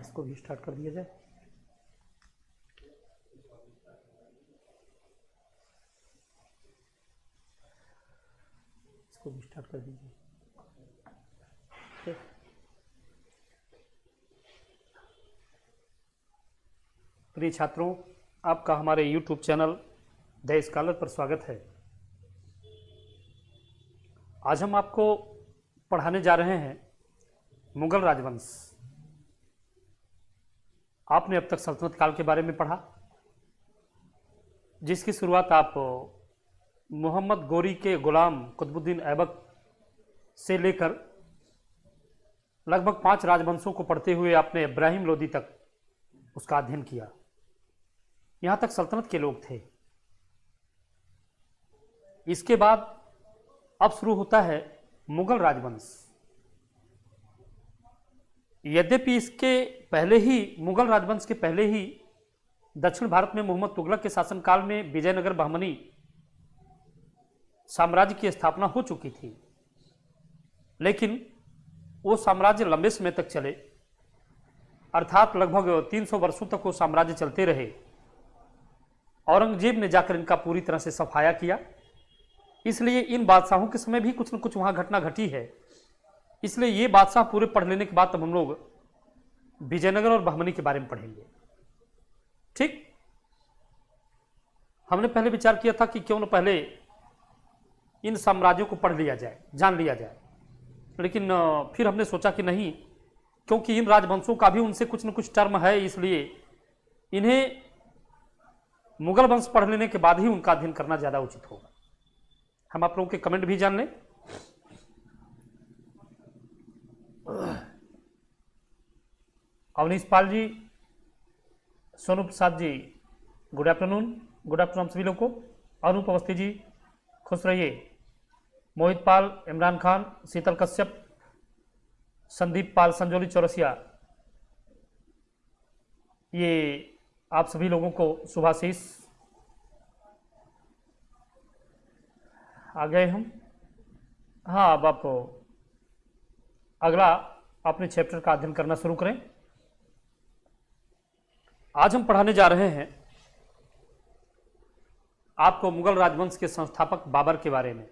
इसको भी स्टार्ट कर दिया जाए। इसको भी स्टार्ट कर दीजिए। प्रिय छात्रों, आपका हमारे YouTube चैनल द स्कॉलर पर स्वागत है। आज हम आपको पढ़ाने जा रहे हैं मुगल राजवंश। आपने अब तक सल्तनत काल के बारे में पढ़ा, जिसकी शुरुआत आप मोहम्मद गोरी के गुलाम कुतुबुद्दीन ऐबक से लेकर लगभग 5 राजवंशों को पढ़ते हुए आपने इब्राहिम लोदी तक उसका अध्ययन किया। यहाँ तक सल्तनत के लोग थे। इसके बाद अब शुरू होता है मुगल राजवंश। यद्यपि इसके पहले ही, मुगल राजवंश के पहले ही दक्षिण भारत में मोहम्मद तुगलक के शासनकाल में विजयनगर बहमनी साम्राज्य की स्थापना हो चुकी थी, लेकिन वो साम्राज्य लंबे समय तक चले, अर्थात लगभग 300 वर्षों तक वो साम्राज्य चलते रहे। औरंगजेब ने जाकर इनका पूरी तरह से सफाया किया, इसलिए इन बादशाहों के समय भी कुछ न कुछ वहां घटना घटी है। इसलिए ये बादशाह पूरे पढ़ लेने के बाद तब हम लोग विजयनगर और बहमनी के बारे में पढ़ेंगे। ठीक, हमने पहले विचार किया था कि क्यों न पहले इन साम्राज्यों को पढ़ लिया जाए, जान लिया जाए, लेकिन फिर हमने सोचा कि नहीं, क्योंकि इन राजवंशों का भी उनसे कुछ न कुछ टर्म है, इसलिए इन्हें मुगल वंश पढ़ लेने के बाद ही उनका अध्ययन करना ज्यादा उचित होगा। हम आप लोगों के कमेंट भी जान लें। Awanish Pal ji, Sonu Prasad ji, good afternoon. Good afternoon सभी लोगों को। अनूप अवस्थी जी, खुश रहिए। मोहित पाल, इमरान खान, शीतल कश्यप, संदीप पाल, संजोली चौरसिया, ये आप सभी लोगों को शुभाशीष। आ गए हम। हाँ, अब आप अगला अपने चैप्टर का अध्ययन करना शुरू करें। आज हम पढ़ाने जा रहे हैं आपको मुगल राजवंश के संस्थापक बाबर के बारे में।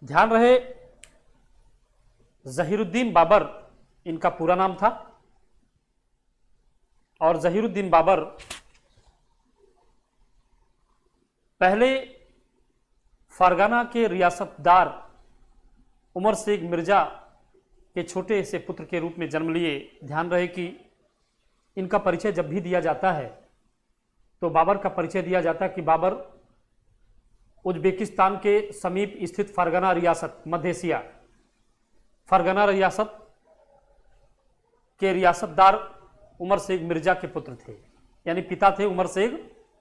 ध्यान रहे, जहीरुद्दीन बाबर इनका पूरा नाम था, और जहीरुद्दीन बाबर पहले फरगाना के रियासतदार उमर शेख मिर्जा के छोटे से पुत्र के रूप में जन्म लिए। ध्यान रहे कि इनका परिचय जब भी दिया जाता है तो बाबर का परिचय दिया जाता है कि बाबर उज्बेकिस्तान के समीप स्थित फरगाना रियासत, मध्य एशिया, फरगाना रियासत के रियासतदार उमर शेख मिर्जा के पुत्र थे। यानी पिता थे उमर शेख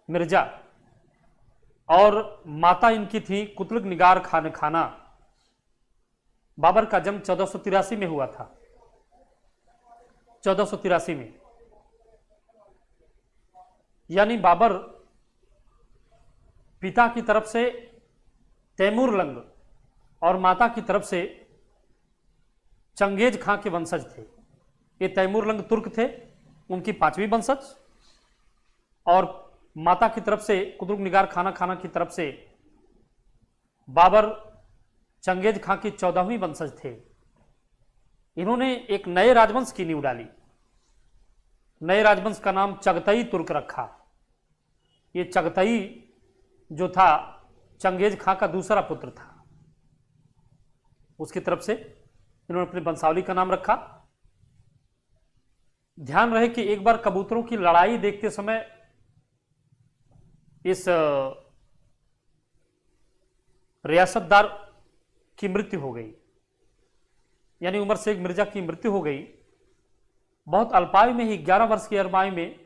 मिर्जा और माता इनकी थी कुतुब निगार खाना। बाबर का जन्म 1483 में हुआ था, 1483 में। यानी बाबर पिता की तरफ से तैमूर लंग और माता की तरफ से चंगेज खां के वंशज थे। ये तैमूर लंग तुर्क थे, उनकी 5वीं वंशज, और माता की तरफ से कुतुब निगार खाना की तरफ से बाबर चंगेज खां की 14वीं वंशज थे। इन्होंने एक नए राजवंश की नींव डाली। नए राजवंश का नाम चगतई तुर्क रखा। ये चगतई जो था चंगेज खां का दूसरा पुत्र था, उसकी तरफ से इन्होंने अपनी वंशावली का नाम रखा। ध्यान रहे कि एक बार कबूतरों की लड़ाई देखते समय इस रियासतदार की मृत्यु हो गई, यानी उमर शेख मिर्जा की मृत्यु हो गई। बहुत अल्पायु में ही, 11 वर्ष की अल्पायु में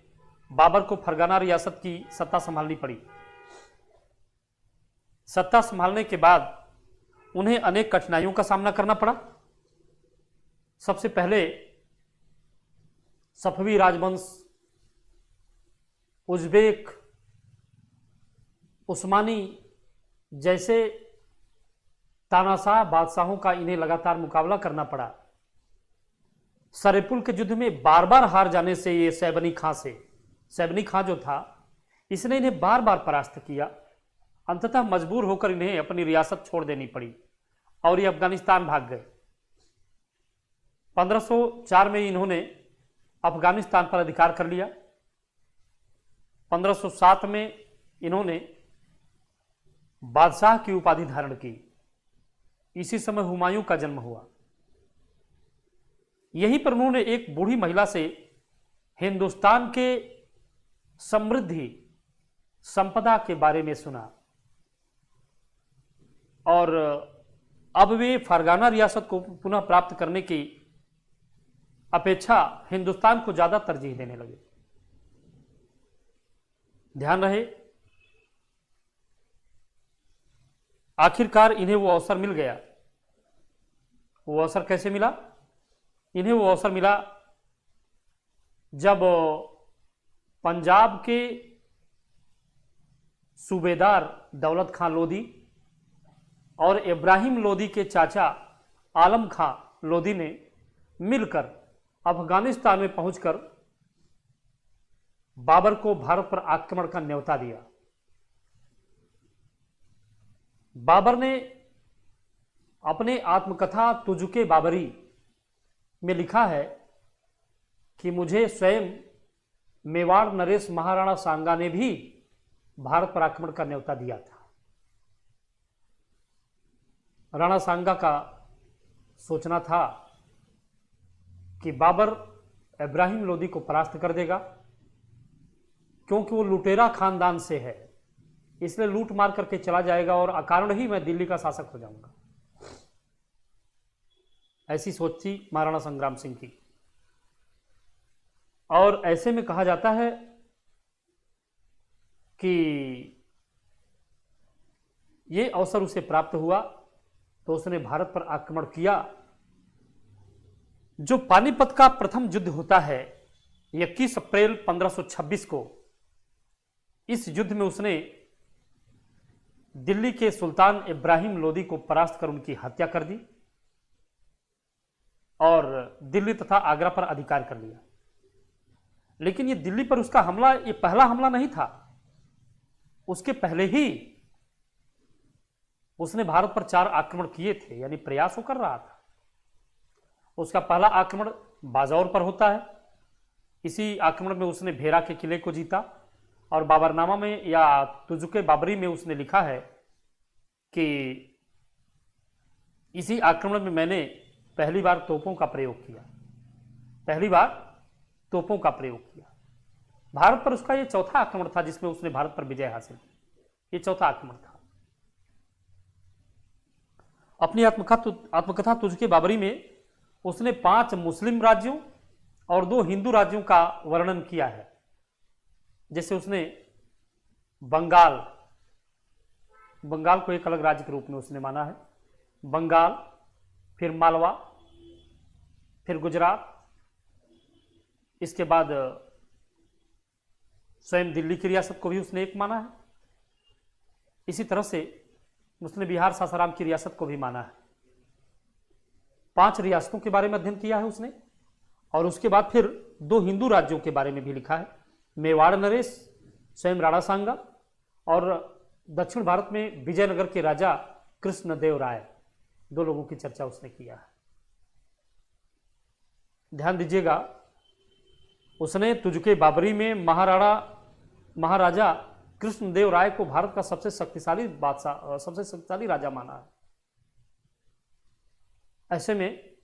बाबर को फरगाना रियासत की सत्ता संभालनी पड़ी। सत्ता संभालने के बाद उन्हें अनेक कठिनाइयों का सामना करना पड़ा। सबसे पहले सफवी राजवंश, उज्बेक, उस्मानी जैसे तानाशाह बादशाहों का इन्हें लगातार मुकाबला करना पड़ा। सरेपुल के युद्ध में बार बार हार जाने से ये सैबनी खां जो था, इसने इन्हें बार बार परास्त किया। अंततः मजबूर होकर इन्हें अपनी रियासत छोड़ देनी पड़ी और ये अफगानिस्तान भाग गए। 1504 में इन्होंने अफगानिस्तान पर अधिकार कर लिया। 1507 में इन्होंने बादशाह की उपाधि धारण की। इसी समय हुमायूं का जन्म हुआ। यहीं पर उन्होंने एक बूढ़ी महिला से हिंदुस्तान के समृद्धि संपदा के बारे में सुना और अब वे फरगाना रियासत को पुनः प्राप्त करने की अपेक्षा हिंदुस्तान को ज्यादा तरजीह देने लगे। ध्यान रहे, आखिरकार इन्हें वो अवसर मिल गया। वो अवसर कैसे मिला? इन्हें वो अवसर मिला जब पंजाब के सूबेदार दौलत खां लोधी और इब्राहिम लोधी के चाचा आलम खां लोधी ने मिलकर अफगानिस्तान में पहुंचकर बाबर को भारत पर आक्रमण का न्योता दिया। बाबर ने अपने आत्मकथा तुझके बाबरी में लिखा है कि मुझे स्वयं मेवाड़ नरेश महाराणा सांगा ने भी भारत पर आक्रमण का न्योता दिया था। राणा सांगा का सोचना था कि बाबर इब्राहिम लोदी को परास्त कर देगा, क्योंकि वो लुटेरा खानदान से है, इसलिए लूट मार करके चला जाएगा और अकारण ही मैं दिल्ली का शासक हो जाऊंगा। ऐसी सोच थी महाराणा संग्राम सिंह की। और ऐसे में कहा जाता है कि ये अवसर उसे प्राप्त हुआ तो उसने भारत पर आक्रमण किया। जो पानीपत का प्रथम युद्ध होता है 21 अप्रैल 1526 को, इस युद्ध में उसने दिल्ली के सुल्तान इब्राहिम लोदी को परास्त कर उनकी हत्या कर दी और दिल्ली तथा आगरा पर अधिकार कर लिया। लेकिन ये दिल्ली पर उसका हमला ये पहला हमला नहीं था। उसके पहले ही उसने भारत पर 4 आक्रमण किए थे, यानी प्रयास वो कर रहा था। उसका पहला आक्रमण बाजौर पर होता है। इसी आक्रमण में उसने भेरा के किले को जीता और बाबरनामा में या तुजुके बाबरी में उसने लिखा है कि इसी आक्रमण में मैंने पहली बार तोपों का प्रयोग किया। भारत पर उसका यह चौथा आक्रमण था जिसमें उसने भारत पर विजय हासिल की। यह चौथा आक्रमण था। अपनी आत्मकथा तुझके बाबरी में उसने 5 मुस्लिम राज्यों और 2 हिंदू राज्यों का वर्णन किया है। जैसे उसने बंगाल को एक अलग राज्य के रूप में उसने माना है। बंगाल, फिर मालवा, फिर गुजरात, इसके बाद स्वयं दिल्ली की रियासत को भी उसने एक माना है। इसी तरह से उसने बिहार सासाराम की रियासत को भी माना है। 5 रियासतों के बारे में अध्ययन किया है उसने और उसके बाद फिर 2 हिंदू राज्यों के बारे में भी लिखा है। मेवाड़ नरेश, स्वयं राणा सांगा और दक्षिण भारत में विजयनगर के राजा कृष्णदेव राय, 2 लोगों की चर्चा उसने किया है। ध्यान दीजिएगा, उसने तुझके बाबरी में महाराजा कृष्णदेव राय को भारत का सबसे शक्तिशाली बादशाह, सबसे शक्तिशाली राजा माना है। ऐसे में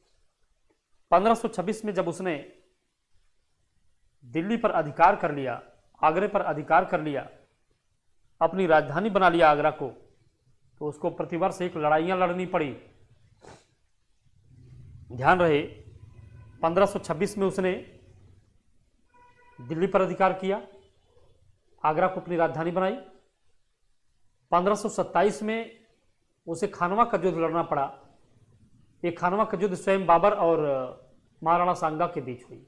1526 में जब उसने दिल्ली पर अधिकार कर लिया, आगरे पर अधिकार कर लिया, अपनी राजधानी बना लिया आगरा को, तो उसको प्रतिवर्ष एक लड़ाइयां लड़नी पड़ी। ध्यान रहे, 1526 में उसने दिल्ली पर अधिकार किया, आगरा को अपनी राजधानी बनाई। 1527 में उसे खानवा का युद्ध लड़ना पड़ा। ये खानवा का युद्ध स्वयं बाबर और महाराणा सांगा के बीच हुई।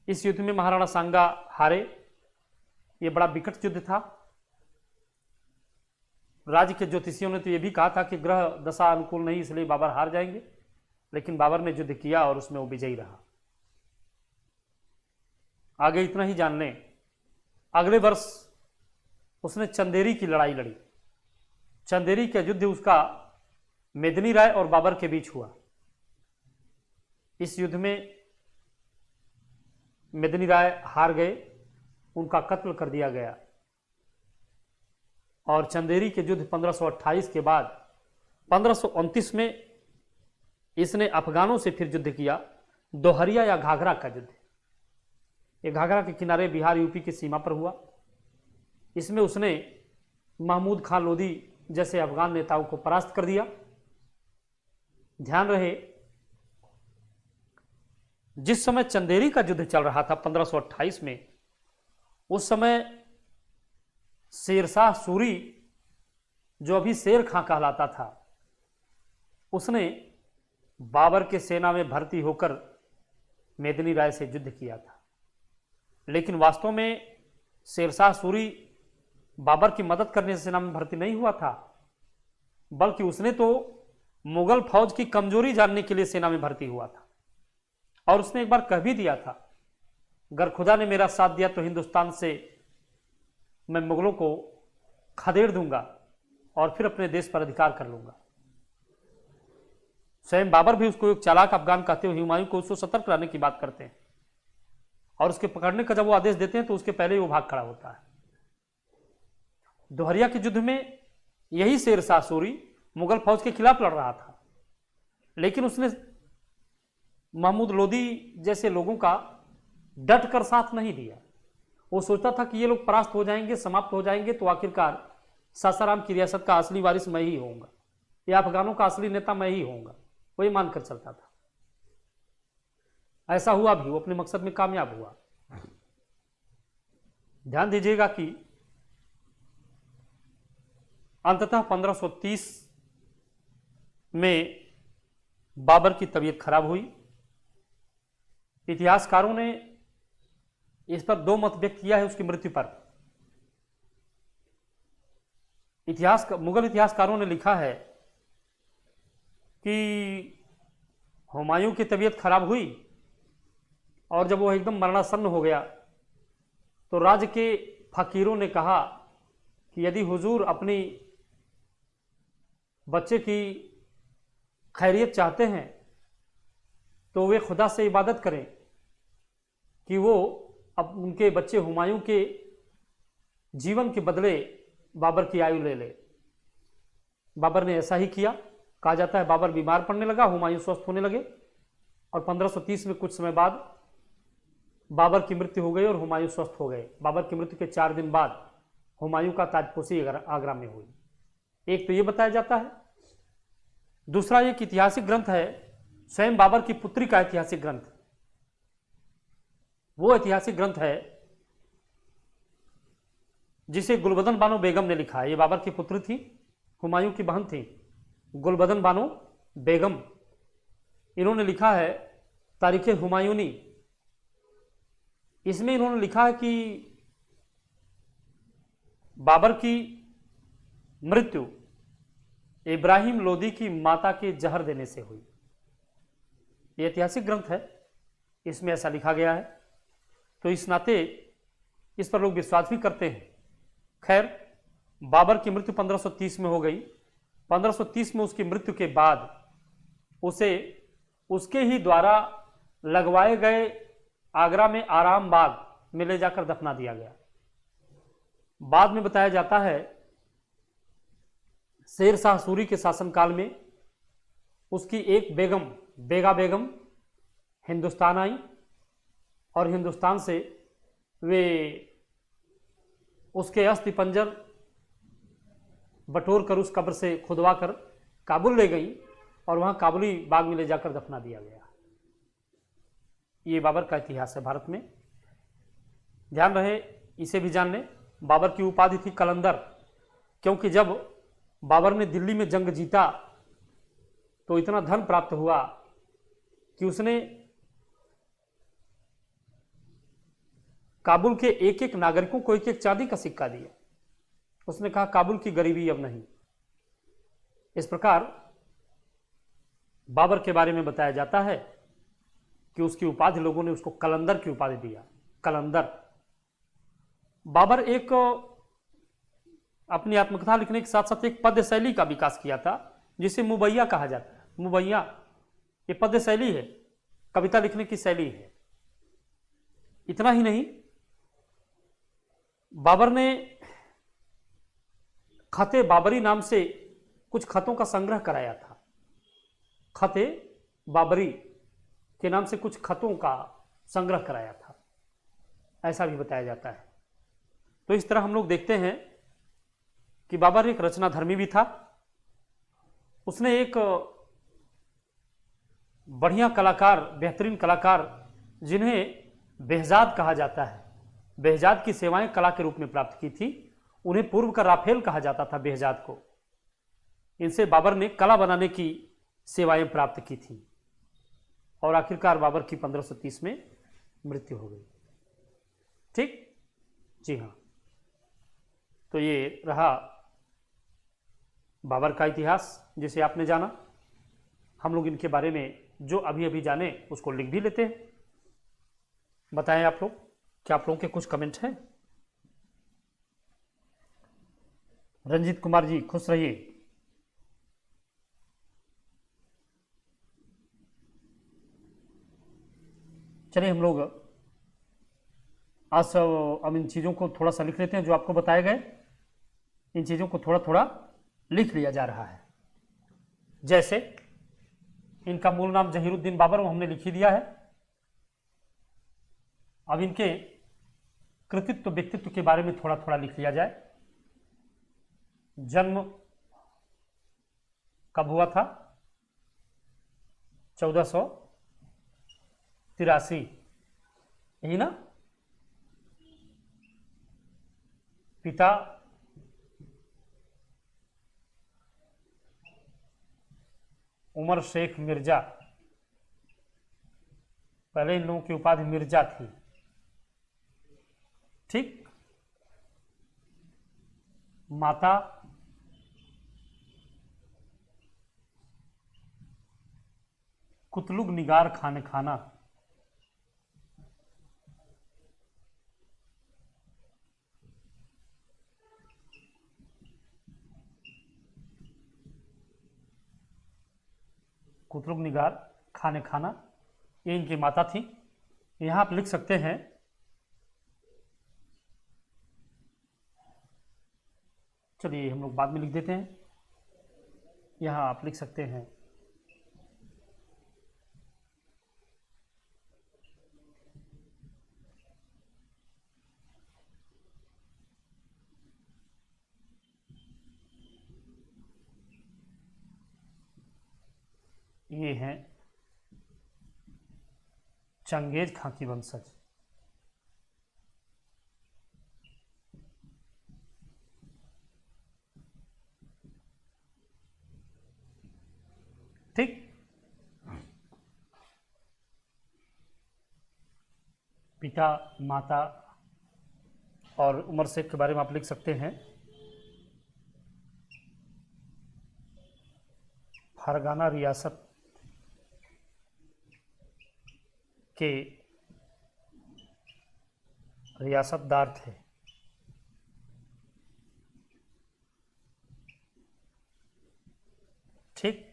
इस युद्ध में महाराणा सांगा हारे। यह बड़ा विकट युद्ध था। राज्य के ज्योतिषियों ने तो यह भी कहा था कि ग्रह दशा अनुकूल नहीं, इसलिए बाबर हार जाएंगे। लेकिन बाबर ने युद्ध किया और उसमें वो विजयी रहा। आगे इतना ही जान लें, अगले वर्ष उसने चंदेरी की लड़ाई लड़ी। चंदेरी का युद्ध उसका मेदिनी राय और बाबर के बीच हुआ। इस युद्ध में मेदिनी राय हार गए, उनका कत्ल कर दिया गया और चंदेरी के युद्ध 1528 के बाद 1529 में इसने अफगानों से फिर युद्ध किया, दोहरिया या घाघरा का युद्ध। ये घाघरा के किनारे बिहार यूपी की सीमा पर हुआ। इसमें उसने महमूद खान लोदी जैसे अफगान नेताओं को परास्त कर दिया। ध्यान रहे, जिस समय चंदेरी का युद्ध चल रहा था 1528 में, उस समय शेरशाह सूरी, जो अभी शेर खां कहलाता था, उसने बाबर के सेना में भर्ती होकर मेदिनी राय से युद्ध किया था। लेकिन वास्तव में शेरशाह सूरी बाबर की मदद करने से सेना में भर्ती नहीं हुआ था, बल्कि उसने तो मुगल फौज की कमजोरी जानने के लिए सेना में भर्ती हुआ था। और उसने एक बार कह भी दिया था, अगर खुदा ने मेरा साथ दिया तो हिंदुस्तान से मैं मुगलों को खदेड़ दूंगा और फिर अपने देश पर अधिकार कर लूंगा। स्वयं बाबर भी उसको एक चालाक अफगान कहते हुए हुमायूं को उसको सतर्क रहने की बात करते हैं और उसके पकड़ने का जब वो आदेश देते हैं तो उसके पहले ही वो भाग खड़ा होता है। दोहरिया के युद्ध में यही शेरशाह सूरी मुगल फौज के खिलाफ लड़ रहा था, लेकिन उसने महमूद लोदी जैसे लोगों का डट कर साथ नहीं दिया। वो सोचता था कि ये लोग परास्त हो जाएंगे, समाप्त हो जाएंगे, तो आखिरकार सासाराम की रियासत का असली वारिस मैं ही होऊंगा या अफगानों का असली नेता मैं ही होऊंगा, वही मानकर चलता था। ऐसा हुआ भी, वो अपने मकसद में कामयाब हुआ। ध्यान दीजिएगा कि अंततः 1530 में बाबर की तबीयत खराब हुई। इतिहासकारों ने इस पर दो मत व्यक्त किया है उसकी मृत्यु पर। मुगल इतिहासकारों ने लिखा है कि हुमायूं की तबीयत खराब हुई और जब वो एकदम मरणासन्न हो गया तो राज्य के फकीरों ने कहा कि यदि हुजूर अपनी बच्चे की खैरियत चाहते हैं तो वे खुदा से इबादत करें कि वो अब उनके बच्चे हुमायूं के जीवन के बदले बाबर की आयु ले ले। बाबर ने ऐसा ही किया। कहा जाता है बाबर बीमार पड़ने लगा, हुमायूं स्वस्थ होने लगे और 1530 में कुछ समय बाद बाबर की मृत्यु हो गई और हुमायूं स्वस्थ हो गए। बाबर की मृत्यु के 4 दिन बाद हुमायूं का ताजपोशी आगरा में हुई। एक तो ये बताया जाता है। दूसरा एक ऐतिहासिक ग्रंथ है, स्वयं बाबर की पुत्री का ऐतिहासिक ग्रंथ। वो ऐतिहासिक ग्रंथ है जिसे गुलबदन बानो बेगम ने लिखा है। ये बाबर की पुत्री थी, हुमायूं की बहन थी, गुलबदन बानो बेगम। इन्होंने लिखा है तारीखे हुमायूनी। इसमें इन्होंने लिखा है कि बाबर की मृत्यु इब्राहिम लोदी की माता के जहर देने से हुई। यह ऐतिहासिक ग्रंथ है, इसमें ऐसा लिखा गया है, तो इस नाते इस पर लोग विश्वास भी करते हैं। खैर, बाबर की मृत्यु 1530 में हो गई। 1530 में उसकी मृत्यु के बाद उसे उसके ही द्वारा लगवाए गए आगरा में आराम बाग में ले जाकर दफना दिया गया। बाद में बताया जाता है शेरशाह सूरी के शासनकाल में उसकी एक बेगम, बेगा बेगम, हिंदुस्तान आई और हिंदुस्तान से वे उसके अस्थि पंजर बटोर कर उस कब्र से खुदवा कर काबुल ले गई और वहां काबुली बाग में ले जाकर दफना दिया गया। ये बाबर का इतिहास है भारत में। ध्यान रहे, इसे भी जान लें, बाबर की उपाधि थी कलंदर, क्योंकि जब बाबर ने दिल्ली में जंग जीता तो इतना धन प्राप्त हुआ कि उसने काबुल के एक एक नागरिकों को एक एक चांदी का सिक्का दिया। उसने कहा काबुल की गरीबी अब नहीं। इस प्रकार बाबर के बारे में बताया जाता है कि उसकी उपाधि, लोगों ने उसको कलंदर की उपाधि दिया। कलंदर। बाबर एक अपनी आत्मकथा लिखने के साथ साथ एक पद्य शैली का विकास किया था, जिसे मुबैया कहा जाता है। मुबैया ये पद्य शैली है, कविता लिखने की शैली है। इतना ही नहीं, बाबर ने खते बाबरी नाम से कुछ खतों का संग्रह कराया था। खते बाबरी के नाम से कुछ खतों का संग्रह कराया था, ऐसा भी बताया जाता है। तो इस तरह हम लोग देखते हैं कि बाबर एक रचनाधर्मी भी था। उसने एक बढ़िया कलाकार, बेहतरीन कलाकार जिन्हें बेहजाद कहा जाता है, बेहजाद की सेवाएं कला के रूप में प्राप्त की थी, उन्हें पूर्व का राफेल कहा जाता था बेहजाद को। इनसे बाबर ने कला बनाने की सेवाएं प्राप्त की थी और आखिरकार बाबर की 1530 में मृत्यु हो गई। ठीक, जी हाँ। तो ये रहा बाबर का इतिहास, जिसे आपने जाना। हम लोग इनके बारे में जो अभी अभी जाने उसको लिख भी लेते हैं। बताएं आप लोग, क्या आप लोगों के कुछ कमेंट हैं? रंजीत कुमार जी, खुश रहिए। चलिए हम लोग आज अब इन चीज़ों को थोड़ा सा लिख लेते हैं जो आपको बताए गए। इन चीज़ों को थोड़ा थोड़ा लिख लिया जा रहा है। जैसे इनका मूल नाम जहीरुद्दीन बाबर, वो हमने लिख ही दिया है। अब इनके कृतित्व व्यक्तित्व के बारे में थोड़ा थोड़ा लिख लिया जाए। जन्म कब हुआ था? 1483, यही ना? पिता उमर शेख मिर्जा, पहले इन लोगों की उपाधि मिर्जा थी। ठीक। माता कुतलुग निगार खान खाना, कुतलुग निगार खाने खाना, ये इनकी माता थी। यहाँ आप लिख सकते हैं, चलिए हम लोग बाद में लिख देते हैं। यहाँ आप लिख सकते हैं ये हैं चंगेज खां की वंशज। ठीक। पिता, माता और उमर शेख के बारे में आप लिख सकते हैं फरगाना रियासत के रियासतदार थे। ठीक।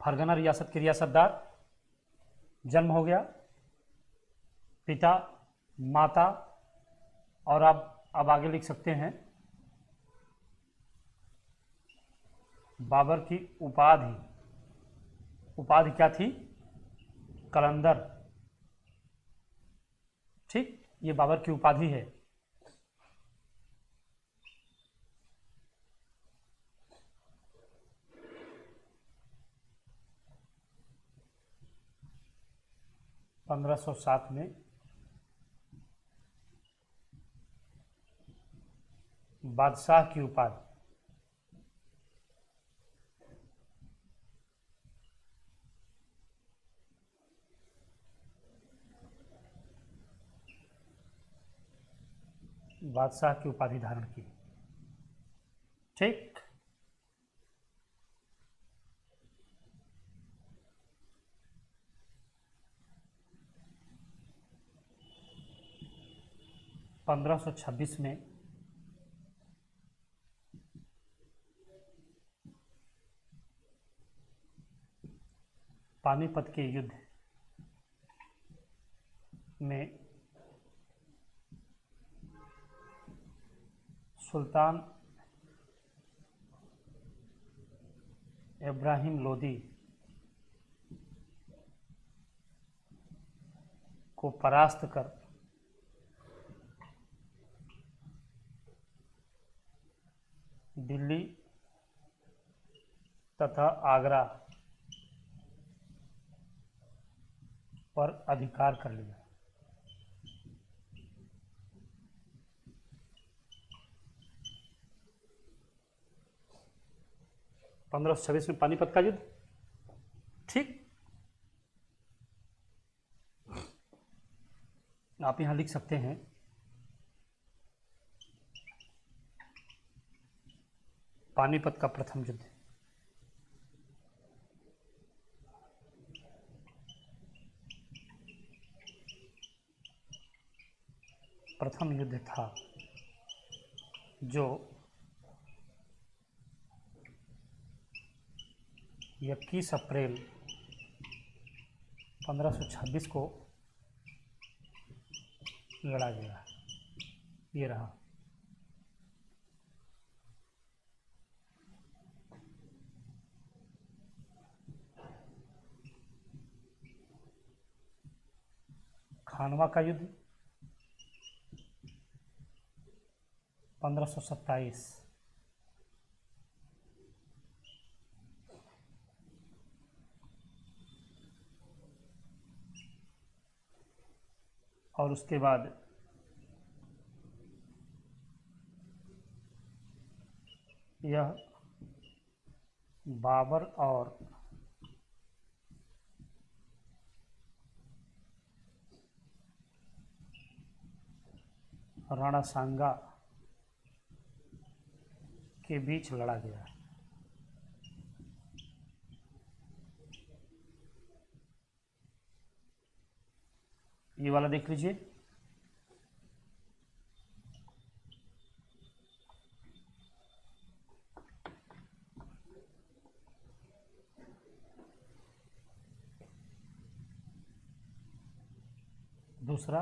फरगना रियासत के रियासतदार, जन्म हो गया, पिता, माता, और आप अब आगे लिख सकते हैं बाबर की उपाधि। उपाधि क्या थी? कलंदर। ठीक, ये बाबर की उपाधि है। पंद्रह सौ सात में बादशाह की उपाधि। बादशाह की उपाधि धारण की। ठीक। 1526 में पानीपत के युद्ध में सुल्तान इब्राहिम लोदी को परास्त कर दिल्ली तथा आगरा पर अधिकार कर लिया। पंद्रह सौ छब्बीस में पानीपत का युद्ध। ठीक, आप यहां लिख सकते हैं पानीपत का प्रथम युद्ध। प्रथम युद्ध था जो 21 अप्रैल 1526 को लड़ा गया। ये रहा। खानवा का युद्ध 1527। और उसके बाद यह बाबर और राणा सांगा के बीच लड़ा गया। ये वाला देख लीजिए। दूसरा,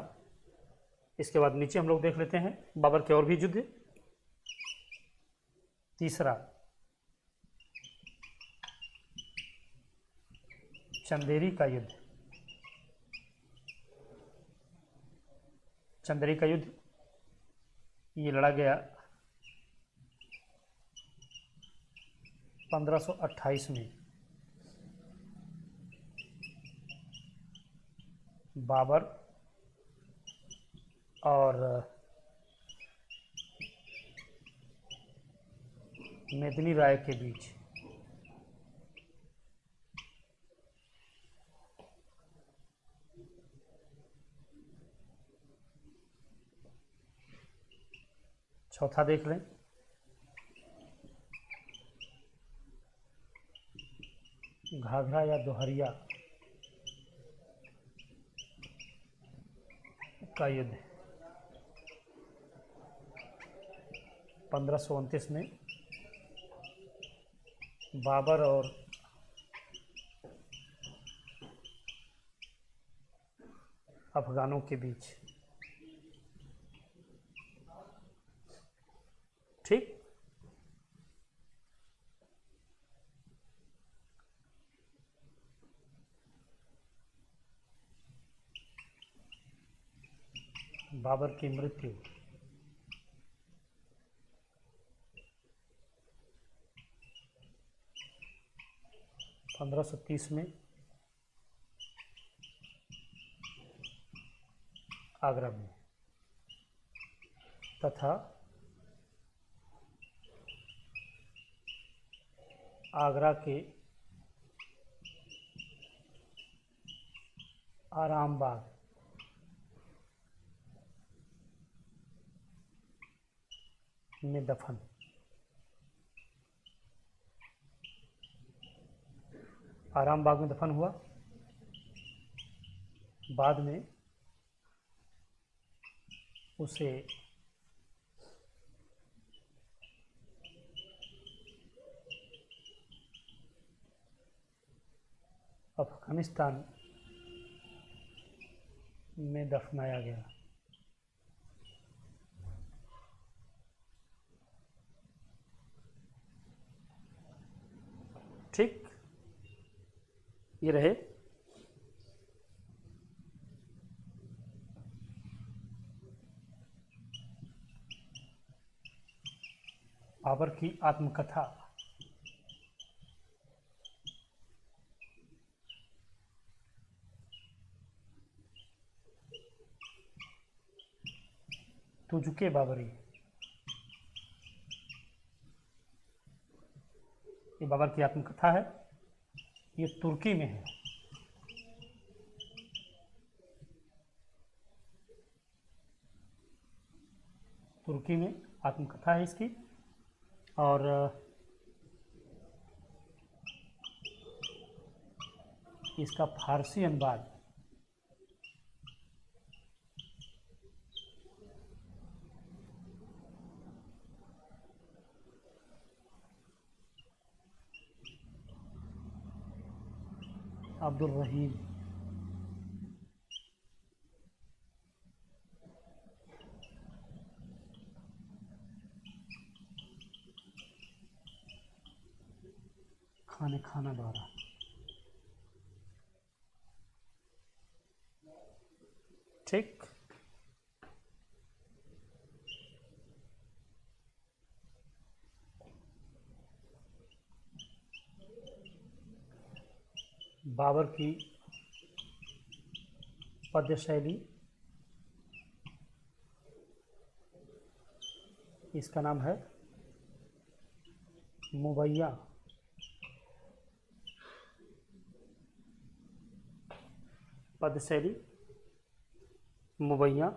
इसके बाद नीचे हम लोग देख लेते हैं बाबर के और भी युद्ध। तीसरा, चंदेरी का युद्ध। चंदेरी का युद्ध ये लड़ा गया 1528 में। बाबर और मेदिनी राय के बीच। चौथा देख लें, घाघरा या दोहरिया का युद्ध 1529 में बाबर और अफगानों के बीच। ठीक, बाबर की मृत्यु 1530 में आगरा में तथा आगरा के आरामबाग में दफन। आरामबाग में दफन हुआ। बाद में उसे अफगानिस्तान में दफनाया गया। ठीक, ये रहे बाबर की आत्मकथा। तुझके बाबरी, ये बाबर की आत्मकथा है, ये तुर्की में है। तुर्की में आत्मकथा है इसकी, और इसका फारसी अनुवाद अब्दुल रहीम खाना द्वारा। ठीक, बाबर की पद्य शैली, इसका नाम है मुबैया। पद्य शैली मुबैया।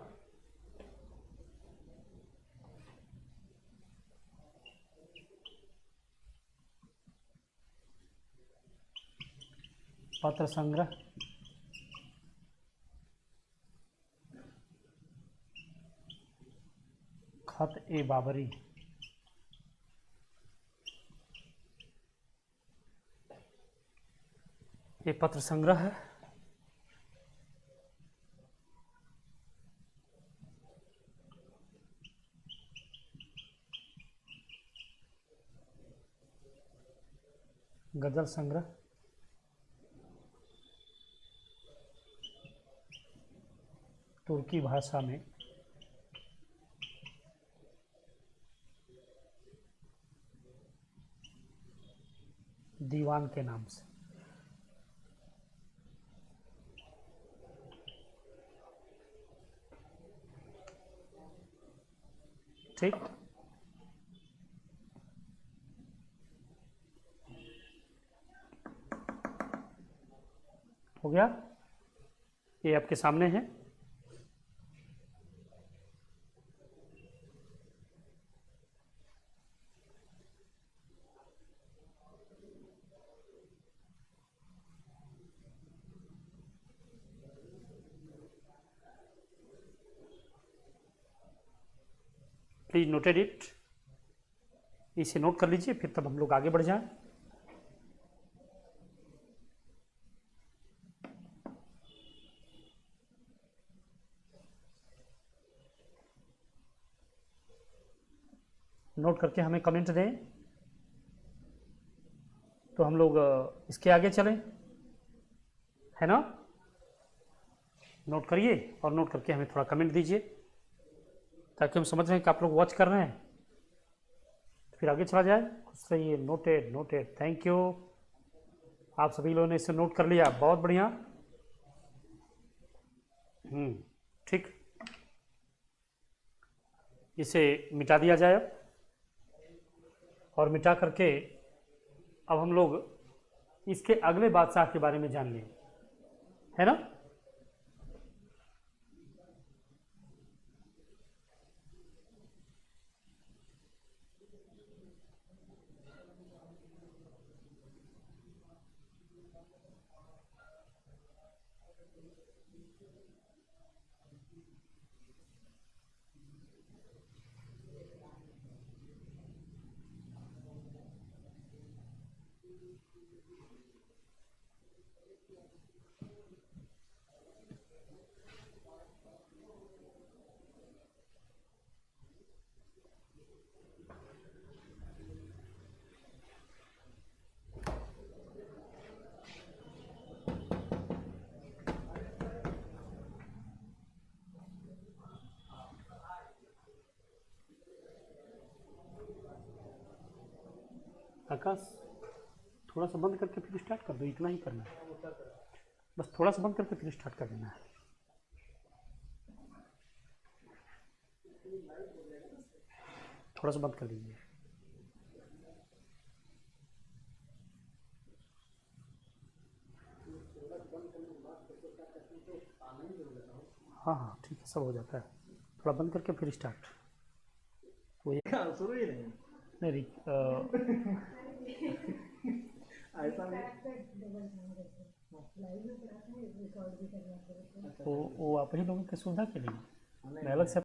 पत्र संग्रह, खत ए बाबरी, ये पत्र संग्रह है। गजल संग्रह, तुर्की भाषा में दीवान के नाम से। ठीक, हो गया, ये आपके सामने है। प्लीज नोटेड इट, इसे नोट कर लीजिए, फिर तब हम लोग आगे बढ़ जाएं। नोट करके हमें कमेंट दें, तो हम लोग इसके आगे चलें, है ना। नोट करिए और नोट करके हमें थोड़ा कमेंट दीजिए, ताकि हम समझ रहे हैं कि आप लोग वॉच कर रहे हैं, फिर आगे चला जाए। खुश रहिए। Noted noted, thank you. आप सभी लोगों ने इसे नोट कर लिया, बहुत बढ़िया। ठीक, इसे मिटा दिया जाए अब, और मिटा करके अब हम लोग इसके अगले बादशाह के बारे में जान लें, है ना। आकाश थोड़ा सा बंद करके फिर स्टार्ट कर दो, इतना ही करना है, बस थोड़ा सा बंद करके फिर स्टार्ट कर देना है। थोड़ा सा बंद कर दीजिए। हाँ हाँ ठीक है, सब हो जाता है। थोड़ा बंद करके फिर स्टार्ट। वो शुरू ही नहीं नहीं ऐसा नहीं। वो आप ही लोगों की सुविधा के लिए मैं अलग से